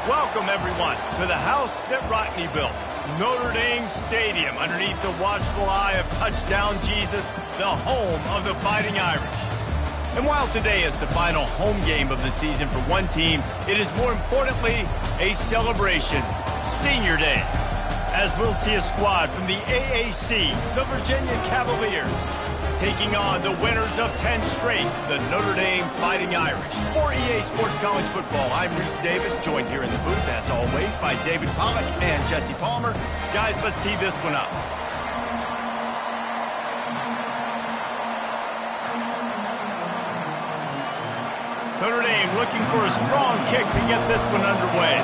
Welcome, everyone, to the house that Rodney built, Notre Dame Stadium, underneath the watchful eye of Touchdown Jesus, the home of the Fighting Irish. And while today is the final home game of the season for one team, it is more importantly a celebration, Senior Day, as we'll see a squad from the AAC, the Virginia Cavaliers, taking on the winners of 10 straight, the Notre Dame Fighting Irish. For EA Sports College Football, I'm Reese Davis, joined here in the booth, as always, by David Pollack and Jesse Palmer. Guys, let's tee this one up. Notre Dame looking for a strong kick to get this one underway.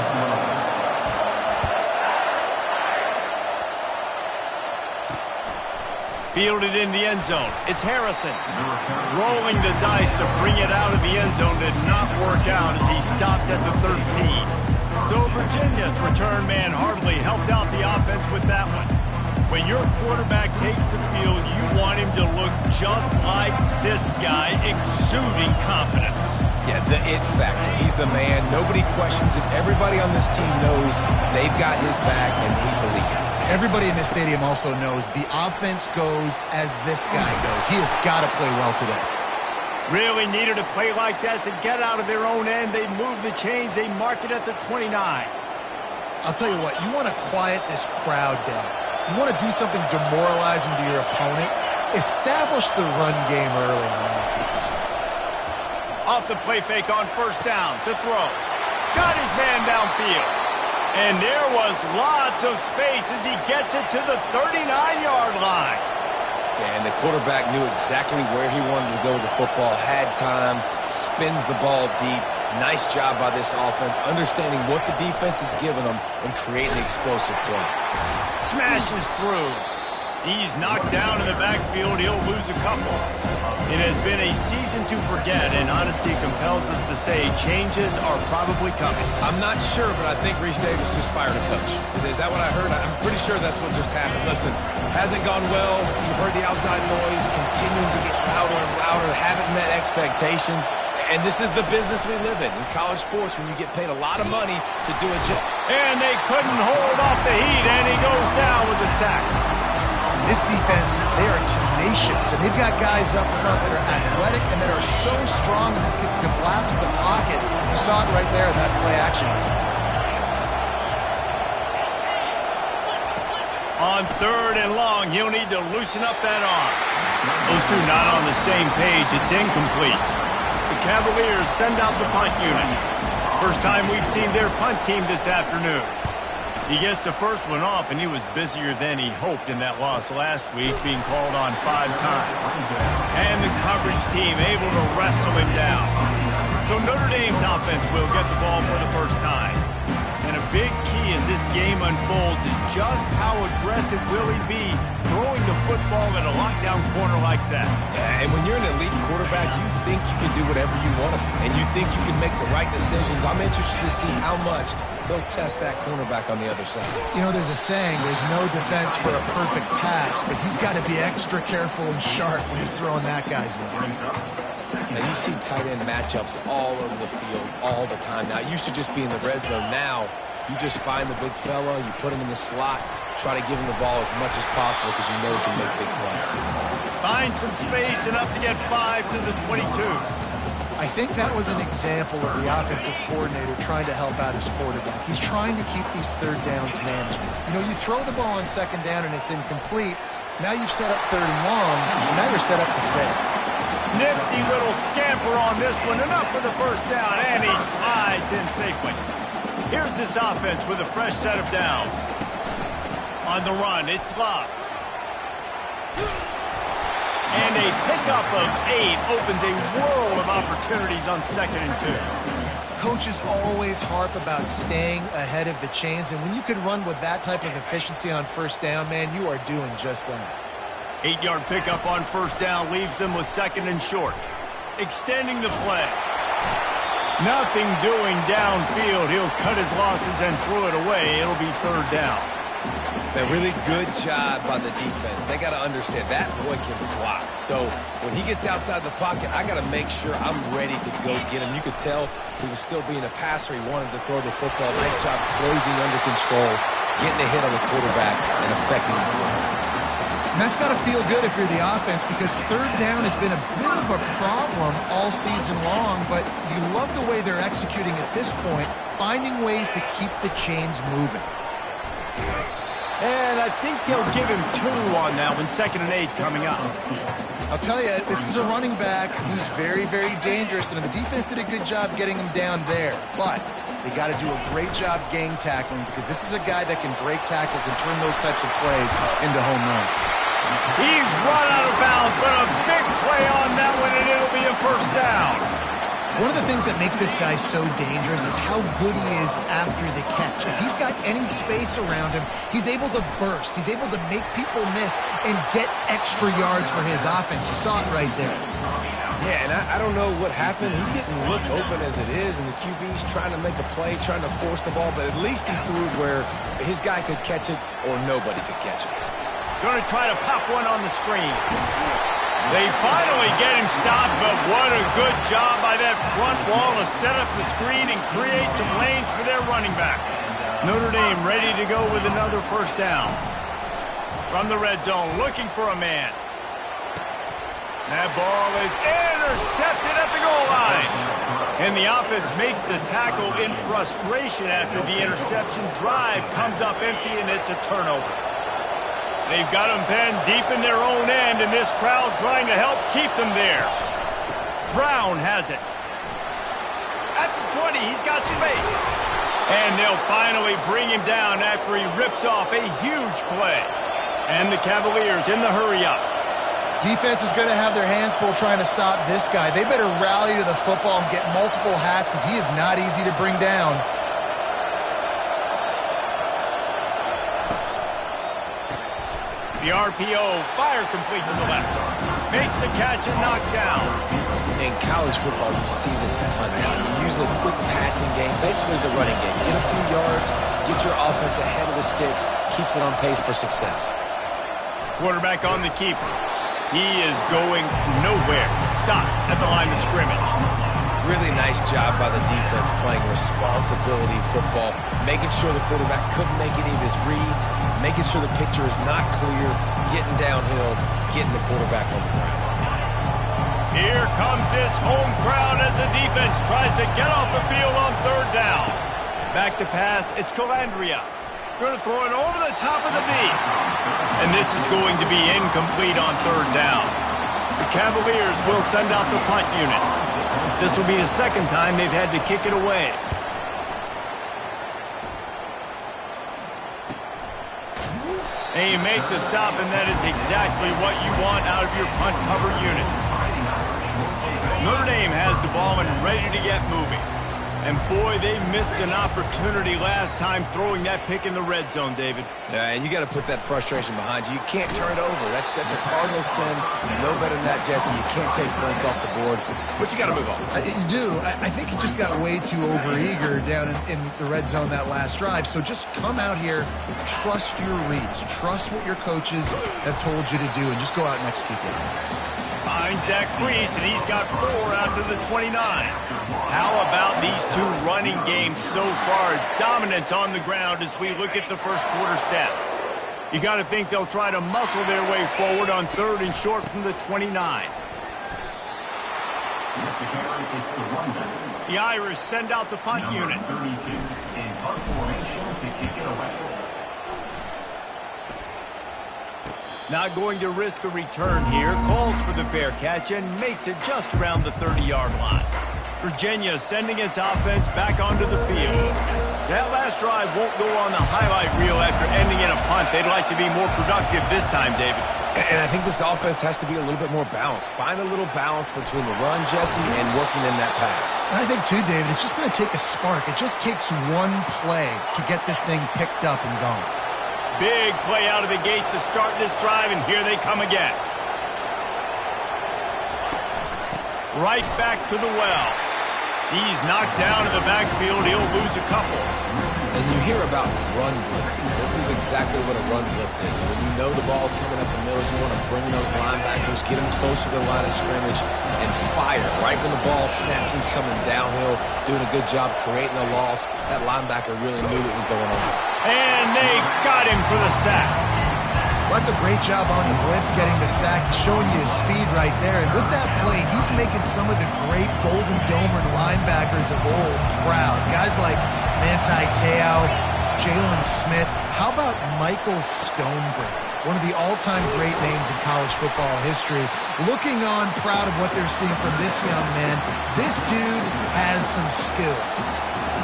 Fielded in the end zone. It's Harrison. Rolling the dice to bring it out of the end zone did not work out as he stopped at the 13. So Virginia's return man hardly helped out the offense with that one. When your quarterback takes the field, you want him to look just like this guy, exuding confidence. Yeah, the it factor. He's the man. Nobody questions it. Everybody on this team knows they've got his back, and he's the leader. Everybody in this stadium also knows the offense goes as this guy goes. He has got to play well today. Really needed a play like that to get out of their own end. They move the chains. They mark it at the 29. I'll tell you what, you want to quiet this crowd down. You want to do something demoralizing to your opponent. Establish the run game early on offense. Off the play fake on first down to throw. Got his man downfield. And there was lots of space as he gets it to the 39-yard line. Yeah, and the quarterback knew exactly where he wanted to go with the football, had time, spins the ball deep. Nice job by this offense, understanding what the defense is giving them and creating the explosive play. Smashes through. He's knocked down in the backfield. He'll lose a couple. It has been a season to forget, and honesty compels us to say changes are probably coming. I'm not sure, but I think Reese Davis just fired a coach. Is that what I heard? I'm pretty sure that's what just happened. Listen, hasn't gone well. You've heard the outside noise, continuing to get louder and louder, haven't met expectations. And this is the business we live in college sports, when you get paid a lot of money to do a job. And they couldn't hold off the heat, and he goes down with the sack. This defense, they are tenacious, and they've got guys up front that are athletic and that are so strong and that can collapse the pocket. You saw it right there in that play action attempt. On 3rd and long, he'll need to loosen up that arm. Those two not on the same page. It's incomplete. The Cavaliers send out the punt unit. First time we've seen their punt team this afternoon. He gets the first one off, and he was busier than he hoped in that loss last week, being called on 5 times. And the coverage team able to wrestle him down. So Notre Dame's offense will get the ball for the first time. And a big key as this game unfolds is just how aggressive will he be throwing the football at a lockdown corner like that. Yeah, and when you're an elite quarterback, you think you can do whatever you want to be, and you think you can make the right decisions. I'm interested to see how much they'll test that cornerback on the other side. You know, there's a saying, there's no defense for a perfect pass, but he's got to be extra careful and sharp when he's throwing that guy's way. Now, you see tight end matchups all over the field all the time. Now, it used to just be in the red zone. Now, you just find the big fella, you put him in the slot, try to give him the ball as much as possible because you know he can make big plays. Find some space, enough to get 5 to the 22. I think that was an example of the offensive coordinator trying to help out his quarterback. He's trying to keep these 3rd downs managed. You know, you throw the ball on 2nd down and it's incomplete. Now you've set up 3rd and long, and now you're set up to fail. Nifty little scamper on this one. Enough for the first down, and he slides in safely. Here's this offense with a fresh set of downs. On the run, it's Love. And a pickup of 8 opens a world of opportunities on 2nd and 2. Coaches always harp about staying ahead of the chains, and when you can run with that type of efficiency on 1st down, man, you are doing just that. 8-yard pickup on 1st down leaves them with 2nd and short. Extending the play. Nothing doing downfield. He'll cut his losses and throw it away. It'll be 3rd down. A really good job by the defense. They got to understand that boy can fly. So when he gets outside the pocket, I got to make sure I'm ready to go get him. You could tell he was still being a passer. He wanted to throw the football. Nice job closing under control, getting a hit on the quarterback, and affecting the throw. And that's got to feel good if you're the offense, because third down has been a bit of a problem all season long, but you love the way they're executing at this point, finding ways to keep the chains moving. And I think they'll give him 2 on that one, 2nd and 8 coming up. I'll tell you, this is a running back who's very, very dangerous, and the defense did a good job getting him down there. But they got to do a great job gang tackling, because this is a guy that can break tackles and turn those types of plays into home runs. He's run out of bounds, but a big play on that one, and it'll be a first down. One of the things that makes this guy so dangerous is how good he is after the catch. If he's got any space around him, he's able to burst. He's able to make people miss and get extra yards for his offense. You saw it right there. Yeah, and I don't know what happened. He didn't look open as it is, and the QB's trying to make a play, trying to force the ball, but at least he threw it where his guy could catch it or nobody could catch it. Going to try to pop one on the screen. They finally get him stopped, but what a good job by that front wall to set up the screen and create some lanes for their running back. Notre Dame ready to go with another first down. From the red zone, looking for a man. That ball is intercepted at the goal line. And the offense makes the tackle in frustration after the interception. Drive comes up empty, and it's a turnover. They've got them penned deep in their own end, and this crowd trying to help keep them there. Brown has it. At the 20, he's got space. And they'll finally bring him down after he rips off a huge play. And the Cavaliers in the hurry-up. Defense is going to have their hands full trying to stop this guy. They better rally to the football and get multiple hats, because he is not easy to bring down. The RPO, fire complete to the left. Makes the catch and knocked down. In college football, you see this a ton now. You use a quick passing game, basically as the running game. Get a few yards, get your offense ahead of the sticks, keeps it on pace for success. Quarterback on the keeper. He is going nowhere. Stop at the line of scrimmage. Really nice job by the defense playing responsibility football, making sure the quarterback couldn't make any of his reads, making sure the picture is not clear, getting downhill, getting the quarterback on the ground. Here comes this home crowd as the defense tries to get off the field on third down. Back to pass, it's Calandria. Going to throw it over the top of the knee. And this is going to be incomplete on third down. The Cavaliers will send out the punt unit. This will be the second time they've had to kick it away. And you make the stop, and that is exactly what you want out of your punt cover unit. Notre Dame has the ball and ready to get moving. And boy, they missed an opportunity last time throwing that pick in the red zone, David. Yeah, and you got to put that frustration behind you. You can't turn it over. That's a cardinal sin. You know better than that, Jesse. You can't take points off the board, but you got to move on. You do. I think he just got way too overeager down in the red zone that last drive. So just come out here, trust your reads, trust what your coaches have told you to do, and just go out and execute the offense. Finds that crease, and he's got 4 out to the 29. How about these two running games so far? Dominance on the ground as we look at the first quarter stats. You got to think they'll try to muscle their way forward on third and short from the 29. The Irish send out the punt unit. Not going to risk a return here. Calls for the fair catch and makes it just around the 30-yard line. Virginia sending its offense back onto the field. That last drive won't go on the highlight reel after ending in a punt. They'd like to be more productive this time, David. And I think this offense has to be a little bit more balanced. Find a little balance between the run, Jesse, and working in that pass. And I think, too, David, it's just going to take a spark. It just takes one play to get this thing picked up and going. Big play out of the gate to start this drive, and here they come again. Right back to the well. He's knocked down in the backfield. He'll lose a couple. And you hear about run blitzes. This is exactly what a run blitz is. When you know the ball's coming up the middle, you want to bring those linebackers, get them closer to the line of scrimmage, and fire. Right when the ball snaps, he's coming downhill, doing a good job creating a loss. That linebacker really knew what was going on. And they got him for the sack. Well, that's a great job on the blitz, getting the sack. He's showing you his speed right there. And with that play, he's making some of the great Golden Domer linebackers of old proud. Guys like Manti Te'o, Jalen Smith. How about Michael Stonebreaker? One of the all-time great names in college football history. Looking on, proud of what they're seeing from this young man. This dude has some skills.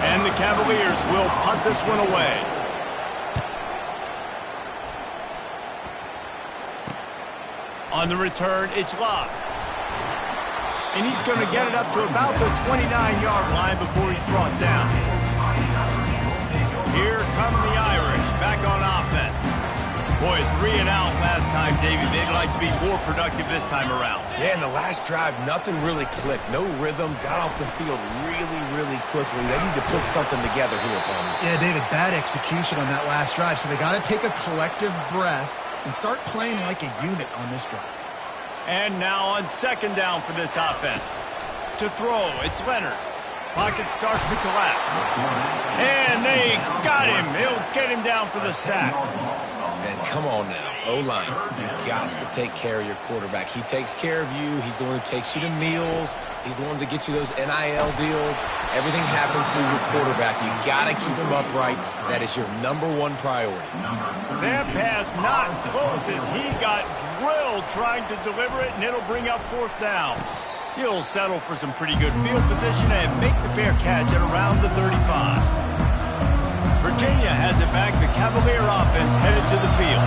And the Cavaliers will punt this one away. On the return, it's Love. And he's going to get it up to about the 29-yard line before he's brought down. Here come the Irish back on offense. Boy, 3 and out last time, David. They'd like to be more productive this time around. Yeah, in the last drive, nothing really clicked. No rhythm, got off the field really, really quickly. They need to put something together here, Tony. Yeah, David, bad execution on that last drive. So they got to take a collective breath and start playing like a unit on this drive. And now on second down for this offense. To throw, it's Leonard. Pocket starts to collapse. And they got him. He'll get him down for the sack. And come on now, O-line, you got to take care of your quarterback. He takes care of you. He's the one who takes you to meals. He's the one that gets you those NIL deals. Everything happens through your quarterback. You got to keep him upright. That is your #1 priority. That pass not close as he got drilled trying to deliver it, and it'll bring up fourth down. He'll settle for some pretty good field position and make the fair catch at around the 35. Virginia has it back. The Cavalier offense headed to the field.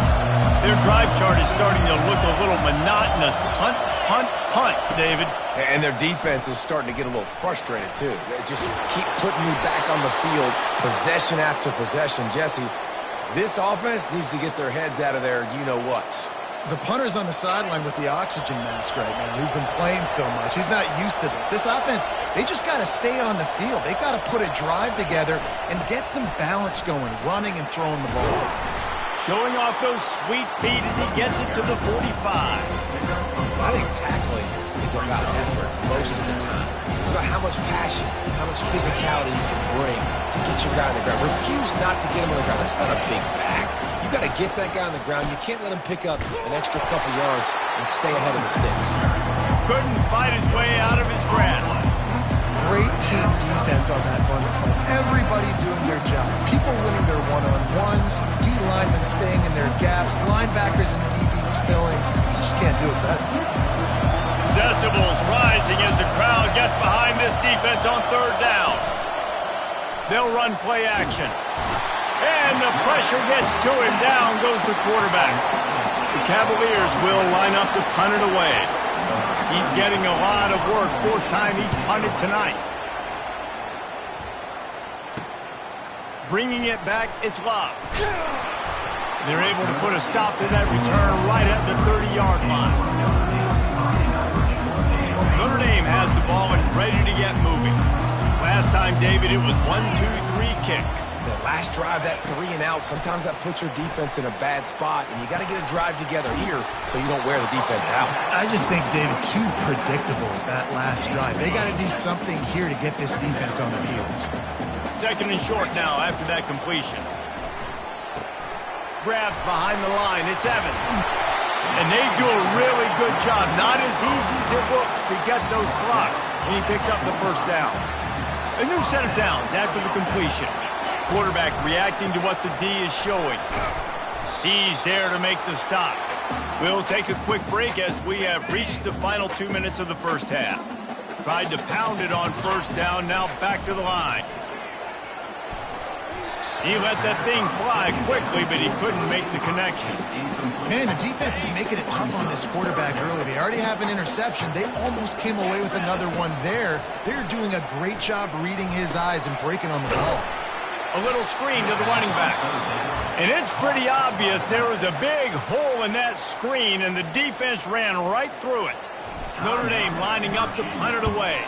Their drive chart is starting to look a little monotonous. Punt, punt, punt, David. And their defense is starting to get a little frustrated, too. They just keep putting me back on the field, possession after possession. Jesse, this offense needs to get their heads out of their you-know-whats. The punter's on the sideline with the oxygen mask right now. He's been playing so much. He's not used to this. This offense, they just got to stay on the field. They've got to put a drive together and get some balance going, running and throwing the ball. Showing off those sweet feet as he gets it to the 45. I think tackling is about effort most of the time. It's about how much passion, how much physicality you can bring to get your guy on the ground. Refuse not to get him on the ground. That's not a big back. You got to get that guy on the ground. You can't let him pick up an extra couple yards and stay ahead of the sticks. Couldn't fight his way out of his grasp. Great team defense on that bunt play. Everybody doing their job. People winning their one-on-ones, D linemen staying in their gaps, linebackers and DBs filling. You just can't do it better. Decibels rising as the crowd gets behind this defense on third down. They'll run play action. And the pressure gets to him. Down goes the quarterback. The Cavaliers will line up to punt it away. He's getting a lot of work. 4th time he's punted tonight. Bringing it back, it's Love. They're able to put a stop to that return right at the 30-yard line. Notre Dame has the ball and ready to get moving. Last time, David, it was 1-2-3 kick. The last drive, that 3 and out, sometimes that puts your defense in a bad spot, and you got to get a drive together here so you don't wear the defense out. I just think, David, too predictable that last drive. They got to do something here to get this defense on their heels. 2nd and short now after that completion. Grabbed behind the line, it's Evans. And they do a really good job. Not as easy as it looks to get those blocks. And he picks up the 1st down. A new set of downs after the completion. Quarterback reacting to what the D is showing. He's there to make the stop. We'll take a quick break as we have reached the final 2 minutes of the first half. Tried to pound it on 1st down, now back to the line. He let that thing fly quickly, but he couldn't make the connection. Man, the defense is making it tough on this quarterback early. They already have an interception. They almost came away with another one there. They're doing a great job reading his eyes and breaking on the ball. A little screen to the running back. And it's pretty obvious there was a big hole in that screen, and the defense ran right through it. Notre Dame lining up to punt it away.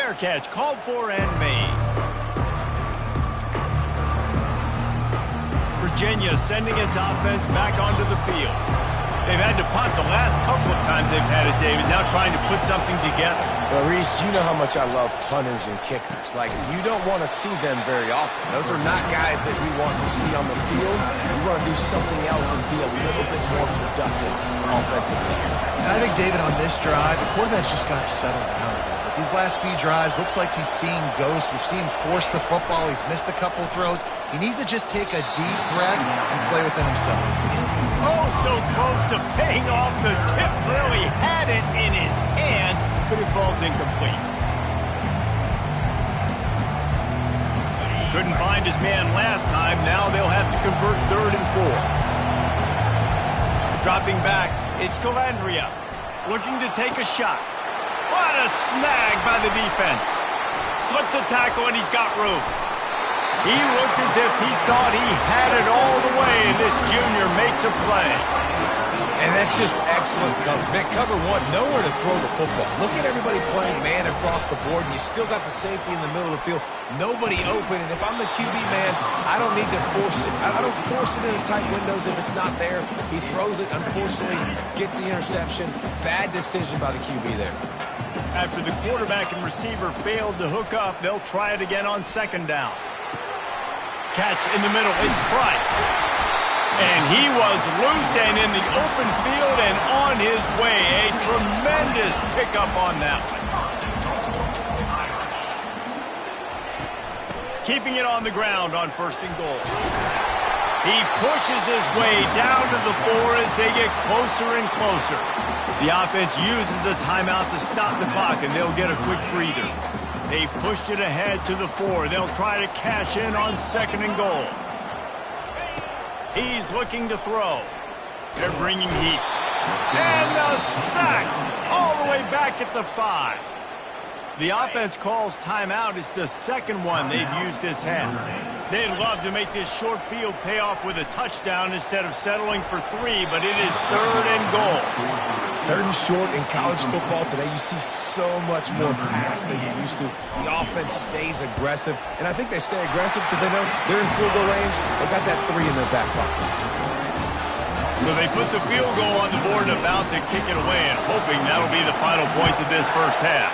Fair catch, called for and made. Virginia sending its offense back onto the field. They've had to punt the last couple of times they've had it, David, now trying to put something together. Well, Reese, you know how much I love punters and kickers. Like, you don't want to see them very often. Those are not guys that we want to see on the field. We want to do something else and be a little bit more productive offensively. And I think, David, on this drive, the quarterback's just got to settle down a bit. But these last few drives, looks like he's seeing ghosts. We've seen him force the football. He's missed a couple throws. He needs to just take a deep breath and play within himself. Oh, so close to paying off the tip throw. He had it in his hands, but it falls incomplete. Couldn't find his man last time. Now they'll have to convert 3rd and 4. Dropping back, it's Calandria looking to take a shot. What a snag by the defense. Slips a tackle and he's got room. He looked as if he thought he had it all the way, and this junior makes a play. And that's just excellent cover. Man, cover one, nowhere to throw the football. Look at everybody playing man across the board, and you still got the safety in the middle of the field. Nobody open, and if I'm the QB man, I don't need to force it. I don't force it into tight windows if it's not there. He throws it, unfortunately, gets the interception. Bad decision by the QB there. After the quarterback and receiver failed to hook up, they'll try it again on 2nd down. Catch in the middle, it's Price. And he was loose and in the open field and on his way. A tremendous pickup on that one. Keeping it on the ground on 1st and goal. He pushes his way down to the 4 as they get closer and closer. The offense uses a timeout to stop the clock, and they'll get a quick breather. They've pushed it ahead to the 4. They'll try to cash in on 2nd and goal. He's looking to throw. They're bringing heat. And a sack all the way back at the 5. The offense calls timeout. It's the 2nd one they've used this half. They'd love to make this short field pay off with a touchdown instead of settling for 3, but it is 3rd and goal. 3rd and short in college football today, you see so much more pass than you used to. The offense stays aggressive, and I think they stay aggressive because they know they're in field goal range. They got that 3 in their back pocket. So they put the field goal on the board and about to kick it away, and hoping that'll be the final points of this first half.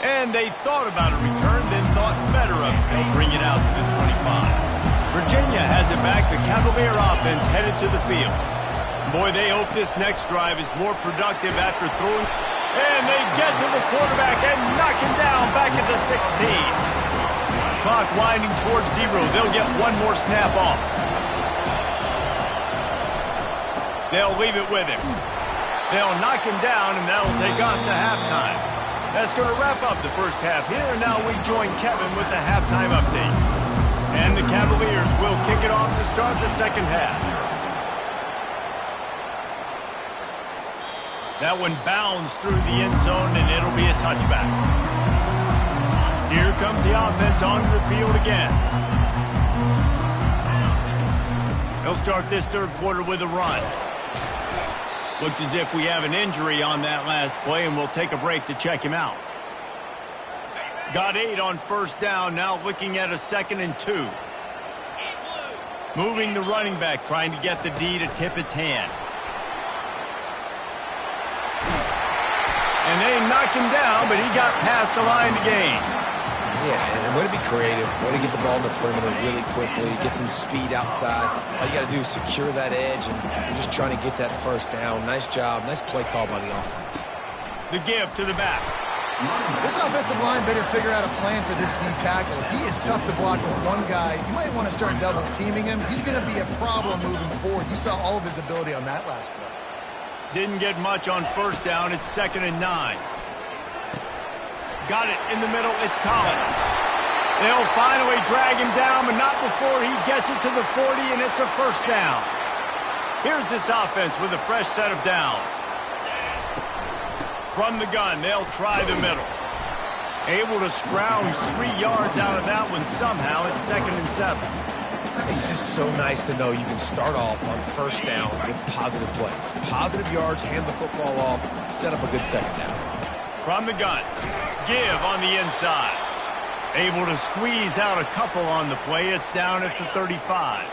And they thought about a return, then thought better of it. They'll bring it out to the 25. Virginia has it back. The Cavalier offense headed to the field. Boy, they hope this next drive is more productive after throwing. And they get to the quarterback and knock him down back at the 16. Clock winding towards 0. They'll get one more snap off. They'll leave it with him. They'll knock him down, and that'll take us to halftime. That's going to wrap up the first half here, and now we join Kevin with the halftime update. And the Cavaliers will kick it off to start the second half. That one bounds through the end zone, and it'll be a touchback. Here comes the offense onto the field again. They'll start this 3rd quarter with a run. Looks as if we have an injury on that last play, and we'll take a break to check him out. Got 8 on 1st down, now looking at a 2nd and 2. Moving the running back, trying to get the D to tip its hand. And they knocked him down, but he got past the line to gain. Yeah, and way to be creative, way to get the ball in the perimeter really quickly, get some speed outside. All you got to do is secure that edge, and you're just trying to get that 1st down. Nice job, nice play call by the offense. The give to the back. This offensive line better figure out a plan for this D tackle. He is tough to block with one guy. You might want to start double teaming him. He's going to be a problem moving forward. You saw all of his ability on that last play. Didn't get much on 1st down. It's 2nd and 9. Got it in the middle. It's Collins. They'll finally drag him down, but not before he gets it to the 40, and it's a 1st down. Here's this offense with a fresh set of downs. From the gun, they'll try the middle. Able to scrounge 3 yards out of that one somehow. It's 2nd and 7. It's just so nice to know you can start off on first down with positive plays. Positive yards, hand the football off, set up a good second down. From the gun, give on the inside. Able to squeeze out a couple on the play. It's down at the 35.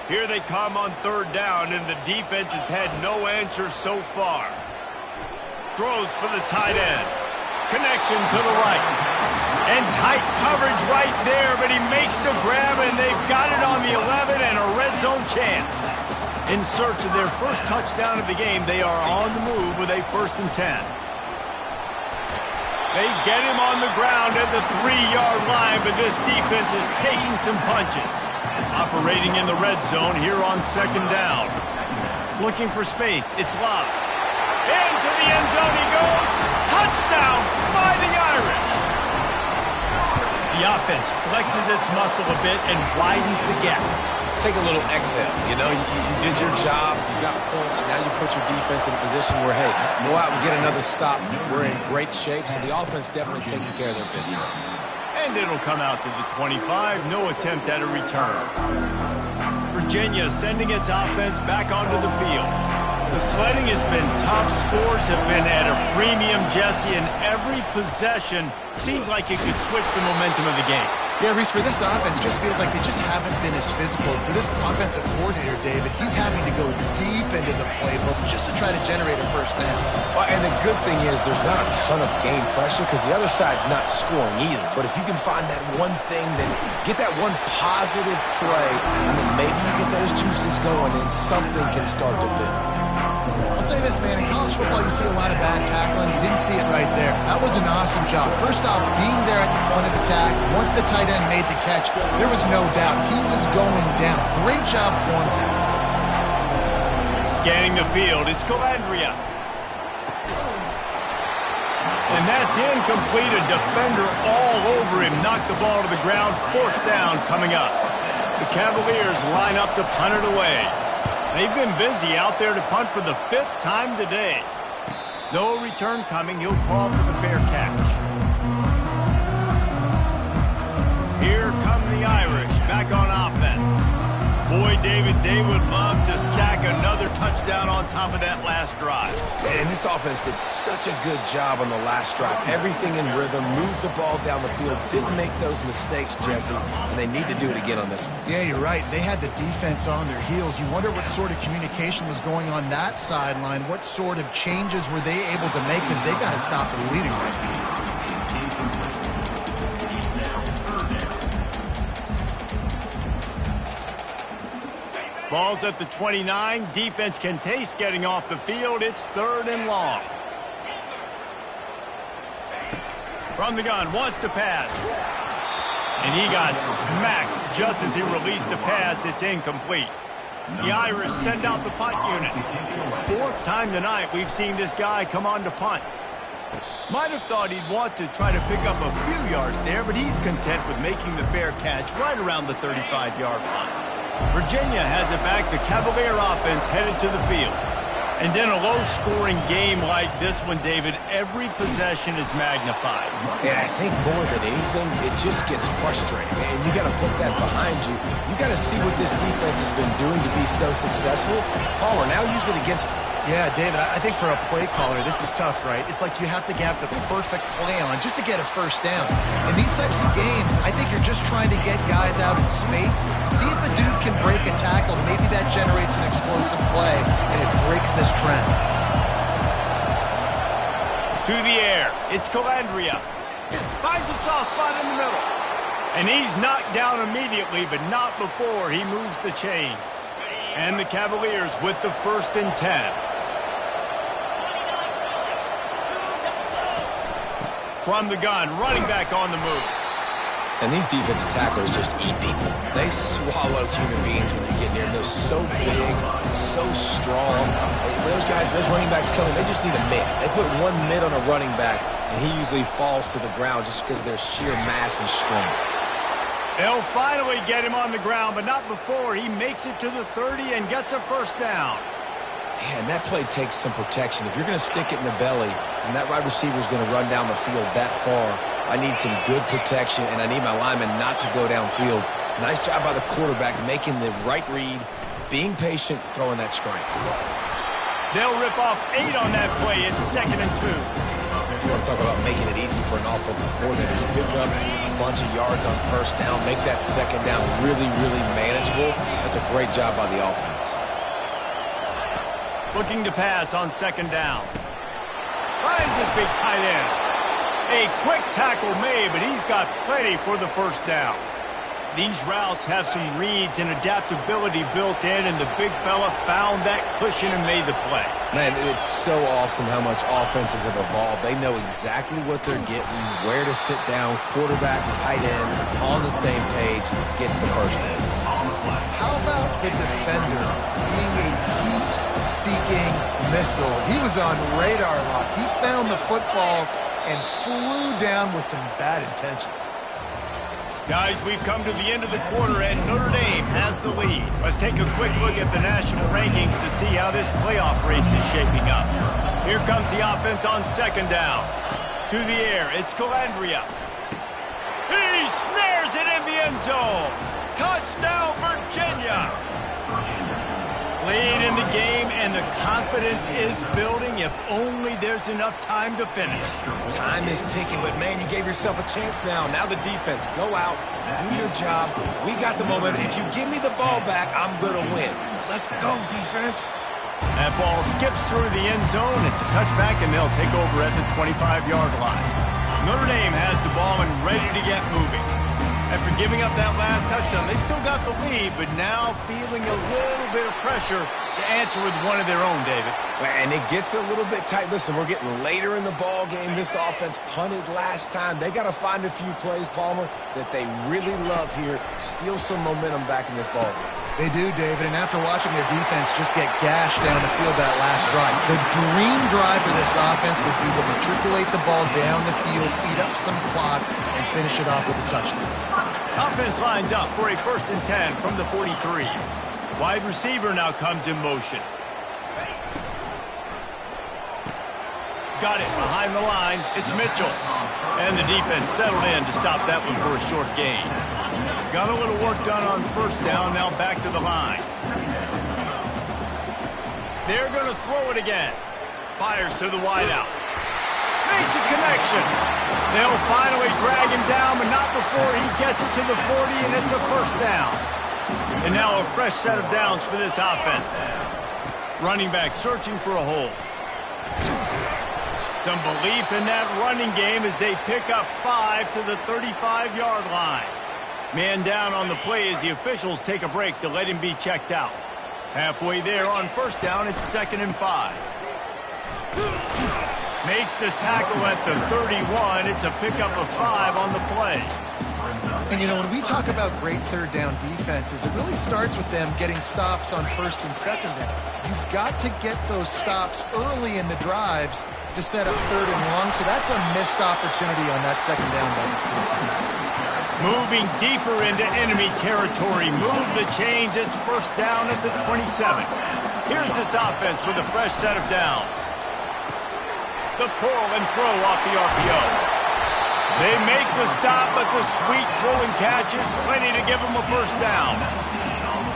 Here they come on third down, and the defense has had no answer so far. Throws for the tight end. Connection to the right. And tight coverage right there, but he makes the grab, and they've got it on the 11 and a red zone chance. In search of their first touchdown of the game, they are on the move with a 1st and 10. They get him on the ground at the 3-yard line, but this defense is taking some punches. Operating in the red zone here on 2nd down. Looking for space. It's Love. Into the end zone he goes. Touchdown, Fighting Irish. The offense flexes its muscle a bit and widens the gap. Take a little exhale. You know, you did your job. You got points. Now you put your defense in a position where, hey, go out and get another stop. We're in great shape, so the offense definitely taking care of their business. And it'll come out to the 25. No attempt at a return. Virginia sending its offense back onto the field. The sledding has been tough. Scores have been at a premium, Jesse, and every possession seems like it could switch the momentum of the game. Yeah, Reese, for this offense, just feels like they just haven't been as physical. For this offensive coordinator, David, he's having to go deep into the playbook just to try to generate a first down. Well, and the good thing is there's not a ton of game pressure because the other side's not scoring either. But if you can find that one thing, then get that one positive play, and then maybe you get those juices going and something can start to build. I'll say this, man, in college football you see a lot of bad tackling. You didn't see it right there. That was an awesome job. First off, being there at the point of attack. Once the tight end made the catch, there was no doubt he was going down. Great job form tackle. Scanning the field, it's Calandria. And that's incomplete. A defender all over him. Knocked the ball to the ground. 4th down coming up. The Cavaliers line up to punt it away. They've been busy out there to punt for the 5th time today. No return coming. He'll call for the fair catch. Here come the Irish back on offense. Boy, David, they would love to stack another touchdown on top of that last drive. And this offense did such a good job on the last drive. Everything in rhythm, moved the ball down the field, didn't make those mistakes, Jesse, and they need to do it again on this one. Yeah, you're right. They had the defense on their heels. You wonder what sort of communication was going on that sideline. What sort of changes were they able to make because they got to stop the bleeding right now. Ball's at the 29. Defense can taste getting off the field. It's 3rd and long. From the gun, wants to pass. And he got smacked just as he released the pass. It's incomplete. The Irish send out the punt unit. 4th time tonight we've seen this guy come on to punt. Might have thought he'd want to try to pick up a few yards there, but he's content with making the fair catch right around the 35-yard line. Virginia has it back. The Cavalier offense headed to the field. And in a low-scoring game like this one, David, every possession is magnified. And I think more than anything, it just gets frustrating. And you got to put that behind you. You got to see what this defense has been doing to be so successful. Caller, now use it against them. Yeah, David, I think for a play caller, this is tough, right? It's like you have to have the perfect play on just to get a first down. In these types of games, I think you're just trying to get guys out in space, see if a dude can break a tackle. Maybe that generates an explosive play, and it breaks this trend. To the air, it's Calandria. Finds a soft spot in the middle. And he's knocked down immediately, but not before he moves the chains. And the Cavaliers with the 1st and 10. From the gun, running back on the move. And these defensive tacklers just eat people. They swallow human beings when they get near. They're so big, so strong. Those guys, those running backs coming, they just need a mid. They put one mid on a running back, and he usually falls to the ground just because of their sheer mass and strength. They'll finally get him on the ground, but not before he makes it to the 30 and gets a first down. Man, that play takes some protection. If you're going to stick it in the belly and that wide receiver is going to run down the field that far, I need some good protection, and I need my lineman not to go downfield Nice job by the quarterback making the right read, being patient, throwing that strike. They'll rip off 8 on that play. It's 2nd and 2. You want to talk about making it easy for an offensive coordinator. You pick up a bunch of yards on first down, make that second down really, really manageable. That's a great job by the offense. Looking to pass on 2nd down. Finds his big tight end. A quick tackle made, but he's got plenty for the first down. These routes have some reads and adaptability built in, and the big fella found that cushion and made the play. Man, it's so awesome how much offenses have evolved. They know exactly what they're getting, where to sit down, quarterback, tight end, on the same page, gets the first down. How about the defender being a heat-seeking missile? He was on radar lock. He found the football and flew down with some bad intentions. Guys, we've come to the end of the quarter, and Notre Dame has the lead. Let's take a quick look at the national rankings to see how this playoff race is shaping up. Here comes the offense on 2nd down. To the air, it's Calandria. He snares it in the end zone. Touchdown, Virginia. Lead in the game, and the confidence is building if only there's enough time to finish. Time is ticking, but man, you gave yourself a chance now. Now the defense, go out, do your job. We got the moment. If you give me the ball back, I'm going to win. Let's go, defense. That ball skips through the end zone. It's a touchback, and they'll take over at the 25-yard line. Notre Dame has the ball and ready to get moving. After giving up that last touchdown, they still got the lead, but now feeling a little bit of pressure to answer with one of their own, David. And it gets a little bit tight. Listen, we're getting later in the ball game. This offense punted last time. They got to find a few plays, Palmer, that they really love here. Steal some momentum back in this ball game. They do, David, and after watching their defense just get gashed down the field that last drive, the dream drive for this offense would be to matriculate the ball down the field, eat up some clock, and finish it off with a touchdown. Offense lines up for a 1st and 10 from the 43. Wide receiver now comes in motion. Got it behind the line. It's Mitchell. And the defense settled in to stop that one for a short gain. Got a little work done on 1st down, now back to the line. They're going to throw it again. Fires to the wideout. Makes a connection. They'll finally drag him down, but not before he gets it to the 40, and it's a 1st down. And now a fresh set of downs for this offense. Running back searching for a hole. Some belief in that running game as they pick up 5 to the 35-yard line. Man down on the play as the officials take a break to let him be checked out. Halfway there on 1st down, it's 2nd and 5. Makes the tackle at the 31. It's a pickup of 5 on the play. And, you know, when we talk about great 3rd down defenses, it really starts with them getting stops on 1st and 2nd down. You've got to get those stops early in the drives to set up 3rd and long, so that's a missed opportunity on that 2nd down by this defense. Moving deeper into enemy territory. Move the chains. It's 1st down at the 27. Here's this offense with a fresh set of downs. The pull and throw off the RPO. They make the stop, but the sweet throwing catch is plenty to give them a 1st down.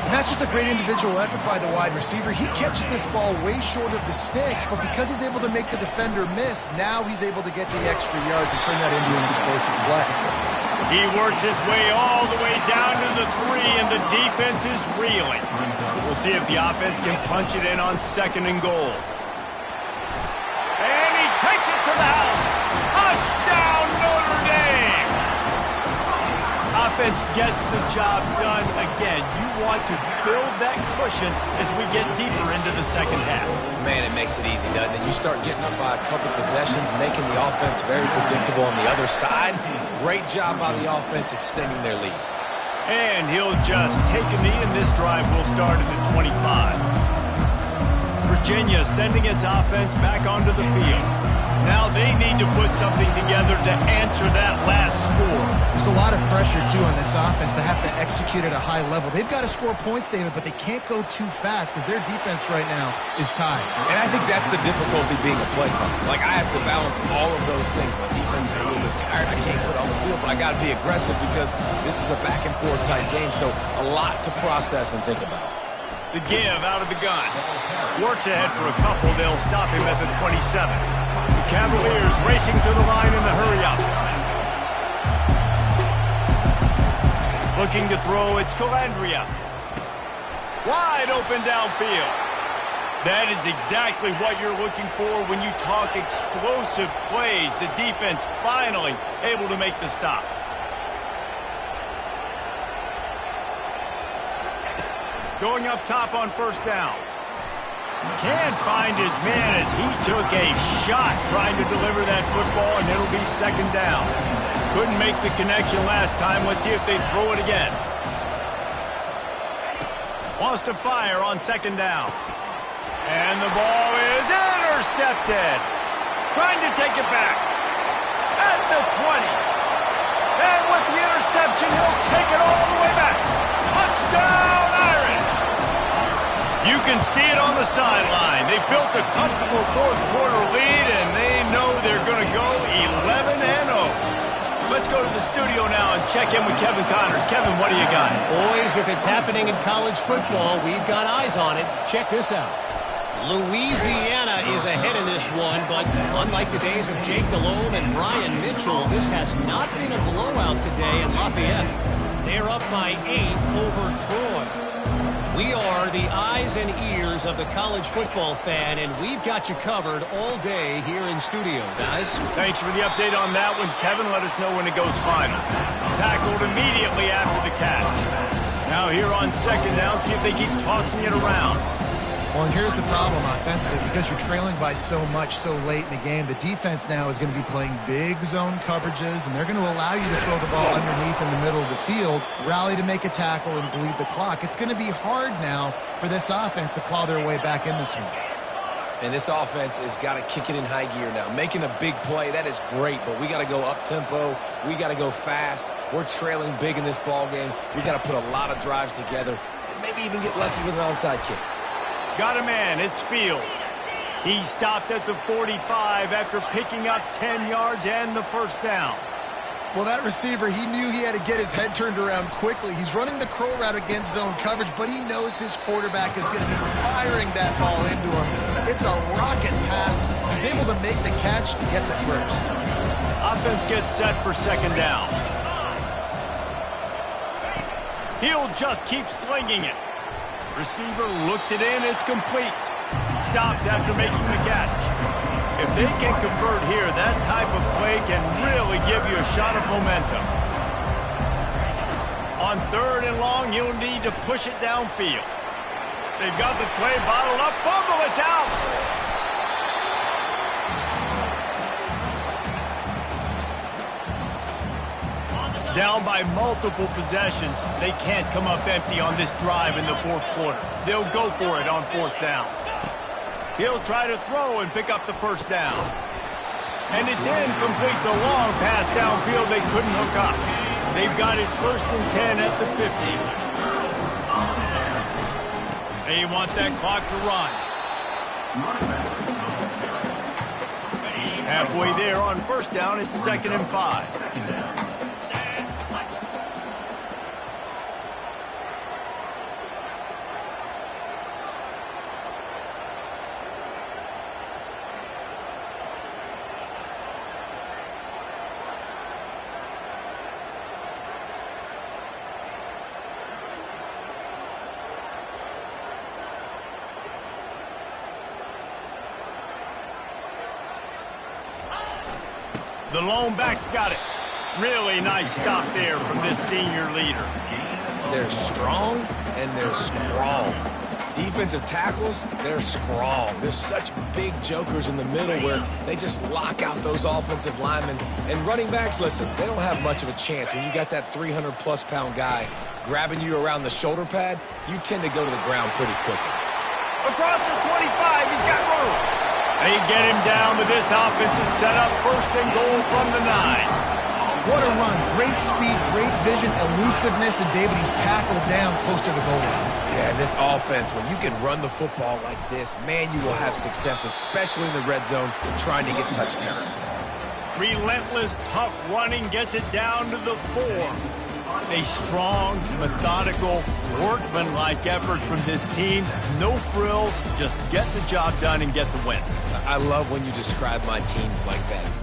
And that's just a great individual effort by the wide receiver. He catches this ball way short of the sticks, but because he's able to make the defender miss, now he's able to get the extra yards and turn that into an explosive play. He works his way all the way down to the 3, and the defense is reeling. We'll see if the offense can punch it in on 2nd and goal. And he takes it to the house. Touchdown, Notre Dame! Offense gets the job done again. You want to build that cushion as we get deeper into the 2nd half. Man, it makes it easy, doesn't it? You start getting up by a couple possessions, making the offense very predictable on the other side. Great job by the offense extending their lead. And he'll just take a knee, and this drive will start at the 25. Virginia sending its offense back onto the field. Now they need to put something together to answer that last score. There's a lot of pressure, too, on this offense to have to execute at a high level. They've got to score points, David, but they can't go too fast because their defense right now is tied. And I think that's the difficulty being a play caller. Like, I have to balance all of those things. My defense is a little bit tired. I can't put on the field, but I got to be aggressive because this is a back-and-forth type game, so a lot to process and think about. The give out of the gun. Works ahead for a couple. They'll stop him at the 27. The Cavaliers racing to the line in the hurry-up. Looking to throw, it's Calandria. Wide open downfield. That is exactly what you're looking for when you talk explosive plays. The defense finally able to make the stop. Going up top on first down. Can't find his man as he took a shot trying to deliver that football, and it'll be second down. Couldn't make the connection last time. Let's see if they throw it again. Wants to fire on second down. And the ball is intercepted. Trying to take it back. At the 20. And with the interception, he'll take it all the way back. Touchdown, Irish! You can see it on the sideline. They built a comfortable fourth-quarter lead, and they know they're going to go 11-0. Let's go to the studio now and check in with Kevin Connors. Kevin, what do you got? Boys, if it's happening in college football, we've got eyes on it. Check this out. Louisiana is ahead in this one, but unlike the days of Jake Delhomme and Brian Mitchell, this has not been a blowout today in Lafayette. They're up by 8 over Troy. We are the eyes and ears of the college football fan, and we've got you covered all day here in studio, guys. Thanks for the update on that one, Kevin. Let us know when it goes final. Tackled immediately after the catch. Now here on second down, see if they keep tossing it around. Well, and here's the problem offensively. Because you're trailing by so much so late in the game, the defense now is going to be playing big zone coverages, and they're going to allow you to throw the ball underneath in the middle of the field, rally to make a tackle, and bleed the clock. It's going to be hard now for this offense to claw their way back in this one. And this offense has got to kick it in high gear now. Making a big play, that is great, but we got to go up-tempo. We got to go fast. We're trailing big in this ball game. We got to put a lot of drives together and maybe even get lucky with an onside kick. Got a man, it's Fields. He stopped at the 45 after picking up 10 yards and the first down. Well, that receiver, he knew he had to get his head turned around quickly. He's running the crow route against zone coverage, but he knows his quarterback is going to be firing that ball into him. It's a rocket pass. He's able to make the catch and get the first. Offense gets set for second down. He'll just keep slinging it. Receiver looks it in, it's complete. Stopped after making the catch. If they can convert here, that type of play can really give you a shot of momentum. On third and long, you'll need to push it downfield. They've got the play bottled up. Fumble, it's out. Down by multiple possessions, they can't come up empty on this drive in the fourth quarter. They'll go for it on fourth down. He'll try to throw and pick up the first down. And it's incomplete. The long pass downfield they couldn't hook up. They've got it first and 10 at the 50. They want that clock to run. Halfway there on first down, it's 2nd and 5. The lone back's got it. Really nice stop there from this senior leader. They're strong and they're strong. Defensive tackles, they're strong. There's such big jokers in the middle where they just lock out those offensive linemen. And running backs, listen, they don't have much of a chance. When you got that 300-plus pound guy grabbing you around the shoulder pad, you tend to go to the ground pretty quickly. Across the 25, he's got room. They get him down, but this offense is set up 1st and goal from the 9. What a run. Great speed, great vision, elusiveness, and David, he's tackled down close to the goal line. Yeah, this offense, when you can run the football like this, man, you will have success, especially in the red zone, trying to get touchdowns. Relentless, tough running gets it down to the 4. A strong, methodical, workmanlike effort from this team. No frills, just get the job done and get the win. I love when you describe my teams like that.